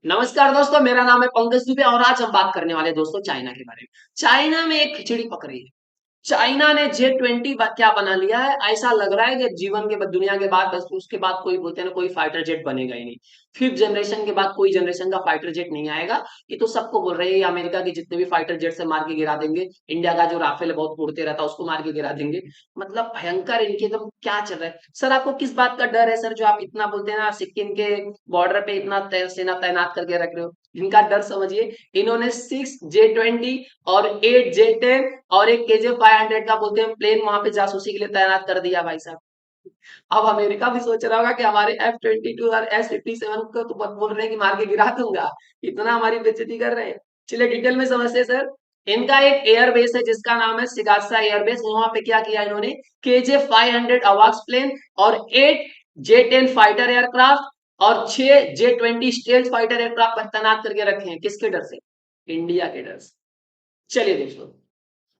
नमस्कार दोस्तों, मेरा नाम है पंकज दुबे और आज हम बात करने वाले हैं दोस्तों चाइना के बारे में। चाइना में एक खिचड़ी पक रही है। चाइना ने J20 क्या बना लिया है, ऐसा लग रहा है कि जीवन के बाद दुनिया के बाद बस उसके बाद कोई बोलते हैं ना, कोई फाइटर जेट बनेगा ही नहीं। फिफ्थ जनरेशन के बाद कोई जनरेशन का फाइटर जेट नहीं आएगा। ये तो सबको बोल रहे हैं, ये अमेरिका के जितने भी फाइटर जेट से मार के गिरा देंगे। इंडिया का जो राफेल है बहुत उड़ते रहता है, उसको मार के गिरा देंगे। मतलब भयंकर इनके एकदम क्या चल रहा है। सर आपको किस बात का डर है सर, जो आप इतना बोलते हैं ना, सिक्किम के बॉर्डर पे इतना सेना तैनात करके रख रहे हो। इनका डर समझिए। इन्होंने 6 J20 और 8 J10 और एक KJ-500 का बोलते हैं प्लेन वहां पे जासूसी के लिए तैनात कर दिया भाई साहब। अब अमेरिका भी सोच रहा होगा कि हमारे F-22 और S-57 को तो बोल रहे हैं कि मार के गिरा दूंगा। इतना हमारी बेइज्जती कर रहे हैं। चलिए डिटेल में समझते हैं सर। इनका एक एयरबेस है जिसका नाम है सिगासा एयरबेस। वहां पे क्या किया इन्होंने, KJ-500 अवाक्स प्लेन और 8 J10 फाइटर एयरक्राफ्ट और 6 J20 स्टेल्थ फाइटर एयरक्राफ्ट तैनात करके रखे हैं। किसके डर से? इंडिया के डर से। चलिए दोस्तों,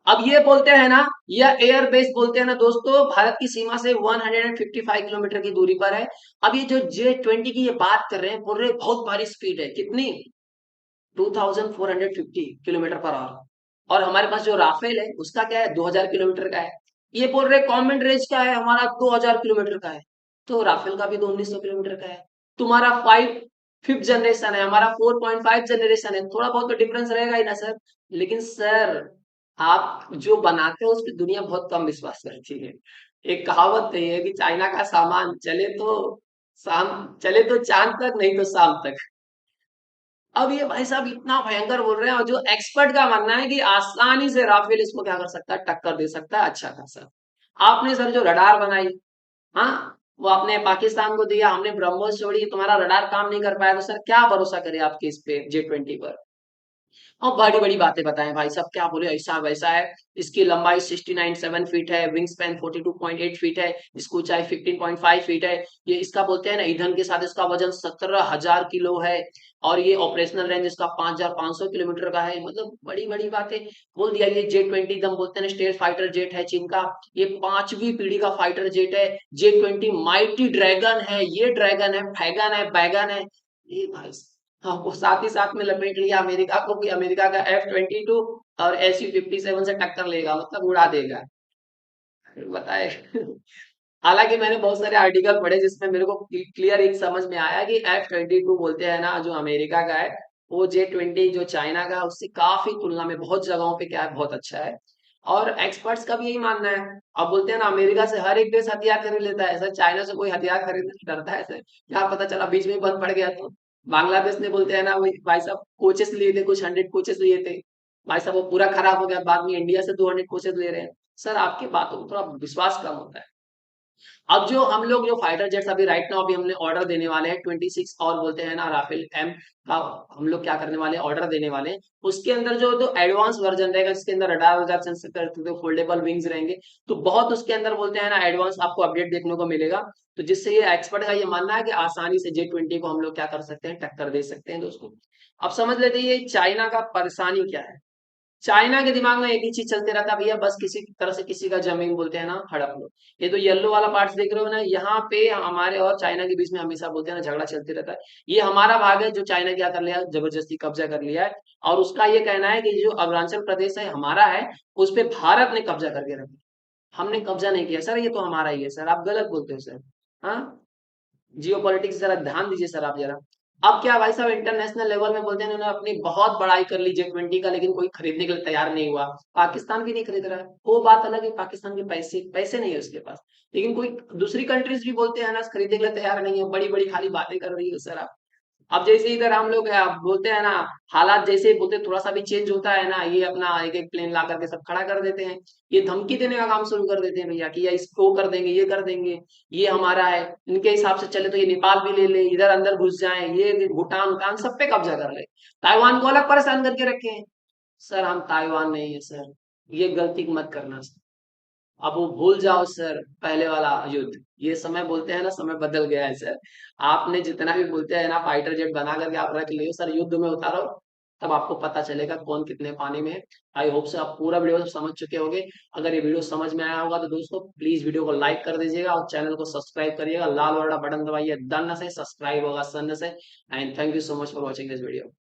अब ये बोलते हैं ना, यह एयर बेस बोलते हैं ना दोस्तों, भारत की सीमा से 155 किलोमीटर की दूरी पर है। अब ये जो J20 की ये बात कर रहे हैं, बोल रहे हैं बहुत भारी स्पीड है। कितनी? 2450 किलोमीटर पर आवर। और हमारे पास जो राफेल है उसका क्या है, 2000 किलोमीटर का है। ये बोल रहे कॉमन रेंज का है हमारा 2000 किलोमीटर का है। तो राफेल का भी तो 1900 किलोमीटर का है। तुम्हारा फिफ्थ जनरेशन है, हमारा 4.5 जनरेशन है। थोड़ा बहुत तो डिफरेंस रहेगा ही ना सर। लेकिन सर, आप जो बनाते हो उस पर दुनिया बहुत कम विश्वास करती है। एक कहावत नहीं है कि चाइना का सामान चले तो चांद तक, नहीं तो शाम तक। अब ये भाई साहब इतना भयंकर बोल रहे हैं, और जो एक्सपर्ट का मानना है कि आसानी से राफेल इसको क्या कर सकता है, टक्कर दे सकता है अच्छा खासा। आपने सर जो रडार बनाई, हाँ, वो आपने पाकिस्तान को दिया, हमने ब्रह्मोस छोड़ी, तुम्हारा रडार काम नहीं कर पाया, तो सर क्या भरोसा करे आपके इस पे J20 पर। और बड़ी बड़ी बातें बताएं भाई साहब, क्या बोले ऐसा वैसा है। इसकी लंबाई 69.7 फीट है, विंग स्पैन 42.8 फीट है, इसकी ऊंचाई 15.5 फीट है। ये इसका बोलते हैं ना, ईंधन के साथ इसका वजन 17,000 किलो है। और ये ऑपरेशनल रेंज इसका 5,500 किलोमीटर का है। मतलब बड़ी बड़ी बातें बोल दिया। ये J20 दम बोलते हैं स्टेट फाइटर जेट है चीन का। ये पांचवी पीढ़ी का फाइटर जेट है। J20 माइटी ड्रैगन है, ये ड्रैगन है, फैगन है, बैगन है। ये भाई, हाँ, वो साथ ही साथ में लपेट लिया अमेरिका को कि अमेरिका का F-22 और SU-57 से टक्कर लेगा, मतलब उड़ा देगा। बताए। हालांकि मैंने बहुत सारे आर्टिकल पढ़े जिसमें मेरे को क्लियर एक समझ में आया कि F-22 बोलते हैं ना जो अमेरिका का है, वो J20 जो चाइना का है उससे काफी तुलना में बहुत जगहों पे क्या है, बहुत अच्छा है। और एक्सपर्ट्स का भी यही मानना है। अब बोलते हैं ना, अमेरिका से हर एक देश हथियार खरीद लेता है सर, चाइना से कोई हथियार खरीदने से डरता है सर? क्या पता चला बीच में ही बंद पड़ गया तो। बांग्लादेश ने बोलते हैं ना, वही भाई साहब कोचेस लिए थे, कुछ 100 कोचेस लिए थे। भाई साहब वो पूरा खराब हो गया, बाद में इंडिया से 200 कोचेस ले रहे हैं। सर आपकी बातों में थोड़ा विश्वास कम होता है। अब जो हम लोग जो फाइटर जेट्स अभी राइट नाउ अभी हमने ऑर्डर देने वाले हैं 26 और बोलते हैं ना राफेल एम का, हम लोग क्या करने वाले हैं, ऑर्डर देने वाले हैं। उसके अंदर जो तो एडवांस वर्जन रहेगा जिसके अंदर रडार वडार सेंसर करते हुए फोल्डेबल विंग्स रहेंगे। तो बहुत उसके अंदर बोलते हैं ना एडवांस आपको अपडेट देखने को मिलेगा। तो जिससे ये एक्सपर्ट का ये मानना है कि आसानी से J20 को हम लोग क्या कर सकते हैं, टक्कर दे सकते हैं दोस्तों। अब समझ लेते हैं ये चाइना का परेशानी क्या है। चाइना के दिमाग में एक ही चीज चलते रहता है, भैया बस किसी तरह से किसी का जमीन बोलते हैं ना हड़प लो। ये तो येलो वाला पार्ट देख रहे हो ना, यहाँ पे हमारे और चाइना के बीच में हमेशा बोलते हैं ना झगड़ा चलते रहता है। ये हमारा भाग है जो चाइना क्या कर लिया, जबरदस्ती कब्जा कर लिया है। और उसका ये कहना है कि जो अरुणाचल प्रदेश है हमारा है, उस पे भारत ने कब्जा करके रखा। हमने कब्जा नहीं किया सर, ये तो हमारा ही है सर, आप गलत बोलते हो सर। हाँ, जियो पॉलिटिक्स जरा ध्यान दीजिए सर आप जरा। अब क्या भाई साहब, इंटरनेशनल लेवल में बोलते हैं उन्होंने अपनी बहुत बड़ाई कर ली J20 का, लेकिन कोई खरीदने के लिए तैयार नहीं हुआ। पाकिस्तान भी नहीं खरीद रहा है, वो बात अलग है, पाकिस्तान के पैसे पैसे नहीं है उसके पास। लेकिन कोई दूसरी कंट्रीज भी बोलते हैं ना खरीदने के लिए तैयार नहीं है, बड़ी बड़ी खाली बातें कर रही है सर आप। अब जैसे इधर हम लोग है, आप बोलते हैं ना, हालात जैसे बोलते थोड़ा सा भी चेंज होता है ना, ये अपना एक एक प्लेन ला करके सब खड़ा कर देते हैं। ये धमकी देने का काम शुरू कर देते हैं भैया कि या इसको कर देंगे, ये कर देंगे, ये हमारा है। इनके हिसाब से चले तो ये नेपाल भी ले ले, इधर अंदर घुस जाए, ये भूटान उटान सब पे कब्जा कर ले। ताइवान को अलग परेशान करके रखे हैं। सर हम ताइवान नहीं है सर, ये गलती मत करना सर। अब वो भूल जाओ सर, पहले वाला युद्ध। ये समय बोलते हैं ना, समय बदल गया है सर। आपने जितना भी बोलते हैं ना फाइटर जेट बना करके आप रख लियो सर, युद्ध में उतारो, तब आपको पता चलेगा कौन कितने पानी में है। आई होप से आप पूरा वीडियो समझ चुके होंगे। अगर ये वीडियो समझ में आया होगा तो दोस्तों प्लीज वीडियो को लाइक कर दीजिएगा और चैनल को सब्सक्राइब करिएगा, लाल वाला बटन दबाइए, डन से सब्सक्राइब होगा सन से। And thank you so much for watching this video.